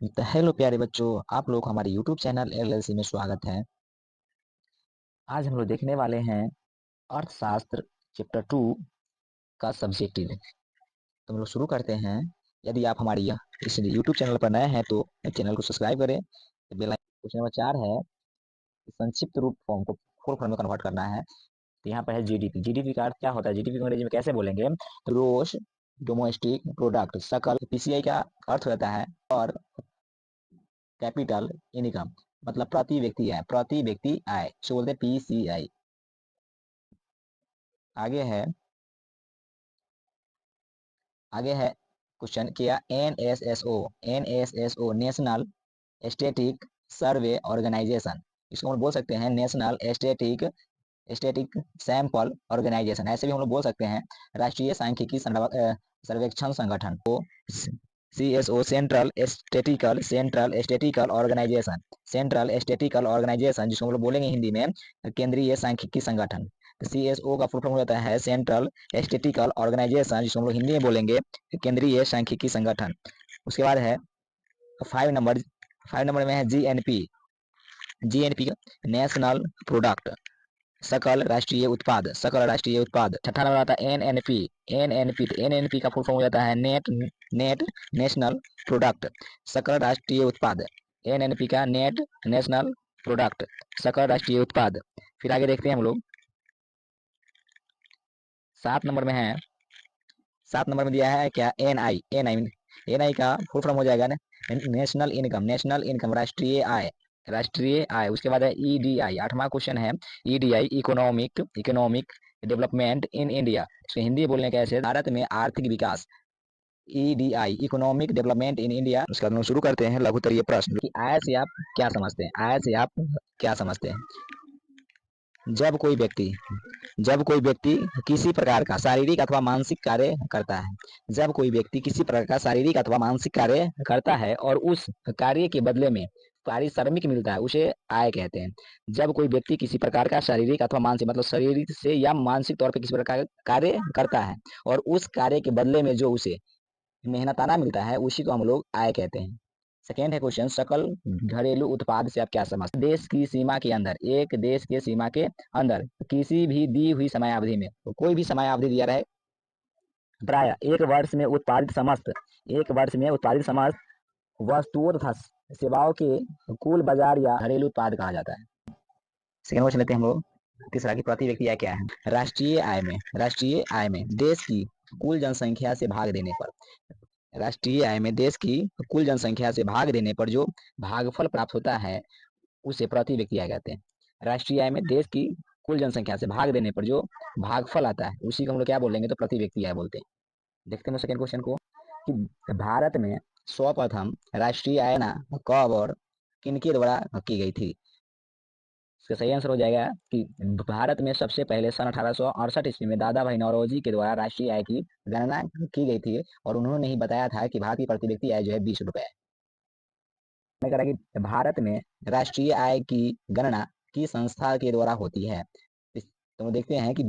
तो हेलो प्यारे बच्चों, आप लोग हमारे यूट्यूब चैनल एलएलसी में स्वागत है। आज हम लोग देखने वाले हैं अर्थशास्त्र चैप्टर 2 का सब्जेक्टिव। तो हम लोग शुरू करते हैं। यदि आप हमारी इस यूट्यूब चैनल पर नए हैं तो चैनल को सब्सक्राइब करें। Bell icon. क्वेश्चन नंबर 4 है कि संक्षिप्त रूप फॉर्म को फुल फॉर्म में कन्वर्ट करना है। तो यहाँ पर है जीडीपी। जीडीपी का अर्थ क्या होता है? जीडीपी को अंग्रेजी में कैसे बोलेंगे? Gross domestic product. सकल पीसीआई का अर्थ होता है और कैपिटल इनकम मतलब प्रति व्यक्ति आय, प्रति व्यक्ति आय सो बोलते हैं पीसीआई। आगे है आगे है क्वेश्चन क्या? NSSO. NSSO national static survey organisation. इसको हम बोल सकते हैं national static static sample organisation. ऐसे भी हम लोग बोल सकते हैं राष्ट्रीय सांख्यिकी सर्वेक्षण संगठन को। CSO central statical organisation. Central statical organisation जिसको हम लोग बोलेंगे हिंदी में केंद्रीय सांख्यिकी संगठन। तो सीएसओ का फुल फॉर्म होता है सेंट्रल स्टेटिकल ऑर्गेनाइजेशन, जिसको हम लोग हिंदी में बोलेंगे केंद्रीय सांख्यिकी संगठन। उसके बाद है 5 नंबर। 5 नंबर में है जीएनपी। जीएनपी नेशनल प्रोडक्ट, सकल राष्ट्रीय उत्पाद, सकल राष्ट्रीय उत्पाद। छठा नंबर आता है एनएनपी। एनएनपी तो एनएनपी का फुल फॉर्म हो जाता है नेट नेट नेशनल प्रोडक्ट, सकल राष्ट्रीय उत्पाद। एनएनपी का नेट नेशनल प्रोडक्ट, सकल राष्ट्रीय उत्पाद। फिर आगे देखते हैं हम लोग। 7 नंबर में है 7 नंबर में दिया है क्या? एनआई। एनआई एनआई का फुल फॉर्म हो जाएगा नेशनल इनकम। नेशनल इनकम राष्ट्रीय आय, राष्ट्रीय आय। उसके बाद है ईडीआई। 8वां क्वेश्चन है EDI economic economic development in India. इसको हिंदी बोलने कैसे? भारत में आर्थिक विकास। EDI economic development in India. उसके बाद हम शुरू करते हैं लघुत्तरीय प्रश्न कि आय से आप क्या समझते हैं? आय से आप क्या समझते हैं? जब कोई व्यक्ति किसी प्रकार का शारीरिक अथवा मानसिक कार्य करता है, जब कोई व्यक्ति किसी प्रकार का शारीरिक अथवा मानसिक कार्य करता है और उस कार्य के बदले में पारिश्रमिक मिलता है, उसे आय कहते हैं। जब कोई व्यक्ति किसी प्रकार का शारीरिक अथवा मानसिक मतलब शारीरिक से या मानसिक तौर पर किसी प्रकार का कार्य करता है और उस कार्य के बदले में जो उसे मेहनताना मिलता है, उसी को हम लोग आय कहते हैं। सेकेंड है क्वेश्चन, सकल घरेलू उत्पाद से आप क्या समझते हैं? देश की सीमा के अंदर, एक देश के सीमा के अंदर किसी भी दी हुई समयावधि में, तो कोई भी समयावधि दिया रहे, प्राय एक वर्ष में उत्पादित समस्त वस्तुओं तथा सेवाओं के कुल बाजार या घरेलू उत्पाद कहा जाता है। सेकेंड क्वेश्चन लेते हैं हम लोग। तीसरा की प्रति व्यक्ति आय क्या है? राष्ट्रीय आय में देश की कुल जनसंख्या से भाग देने पर, राष्ट्रीय आय में देश की कुल जनसंख्या से भाग देने पर जो भागफल प्राप्त होता है उसे प्रति व्यक्ति आय कहते हैं। राष्ट्रीय आय में देश की कुल जनसंख्या से भाग देने पर जो भागफल आता है उसी को हम लोग क्या बोलेंगे? तो प्रति व्यक्ति आय बोलते हैं। देखते हैं सेकंड क्वेश्चन को कि भारत में सर्वप्रथम राष्ट्रीय आय ना कब और किनके द्वारा की गई थी? इसका सही आंसर हो जाएगा कि भारत में सबसे पहले सन 1868 ईस्वी में दादा भाई नौरोजी के द्वारा राष्ट्रीय आय की गणना की गई थी और उन्होंने ही बताया था कि भारत की प्रति व्यक्ति आय जो है 20 रुपए है। मैं कह रहा कि भारत में राष्ट्रीय आय की गणना की संस्था के द्वारा होती है। तो देखते हैं कि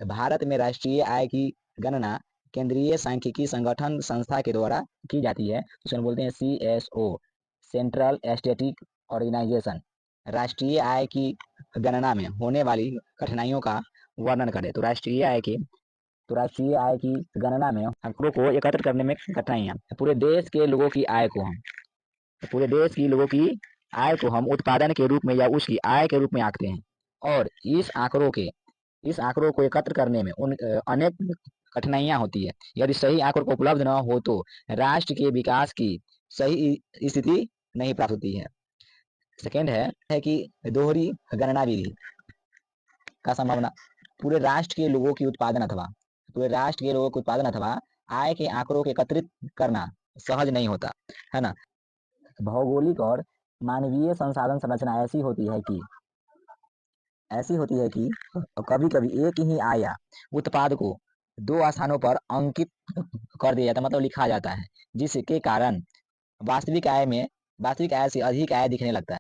भारत में राष्ट्रीय आय की गणना केंद्रीय सांख्यिकी संगठन संस्था के द्वारा की जाती है। तो उसमें बोलते हैं सीएसओ, सेंट्रल स्टेटिक ऑर्गेनाइजेशन। राष्ट्रीय आय की गणना में होने वाली कठिनाइयों का वर्णन करें। तो राष्ट्रीय आय की गणना में आंकड़ों को एकत्र करने में कठिनाइयां। पूरे देश के लोगों की आय को हम पूरे देश की लोगों की आय को हम उत्पादन के रूप में या उसकी आय के रूप में आंकते हैं और इस आंकड़ों को एकत्र करने में अनेक कठिनाइयां होती है। यदि सही आंकड़ों को उपलब्ध न हो तो राष्ट्र के विकास की सही स्थिति नहीं प्राप्त होती है। सेकेंड है कि दोहरी गणना विधि का संभावना। पूरे राष्ट्र के लोगों की उत्पादन अथवा आय के आंकड़ों को एकत्रित करना सहज नहीं होता है ना। भौगोलिक और मानवीय संसाधन संरचना ऐसी होती है कि कभी कभी एक ही आय या उत्पाद को दो स्थानों पर अंकित कर दिया जाता है, मतलब लिखा जाता है, जिसके कारण वास्तविक आय से अधिक आय दिखने लगता है।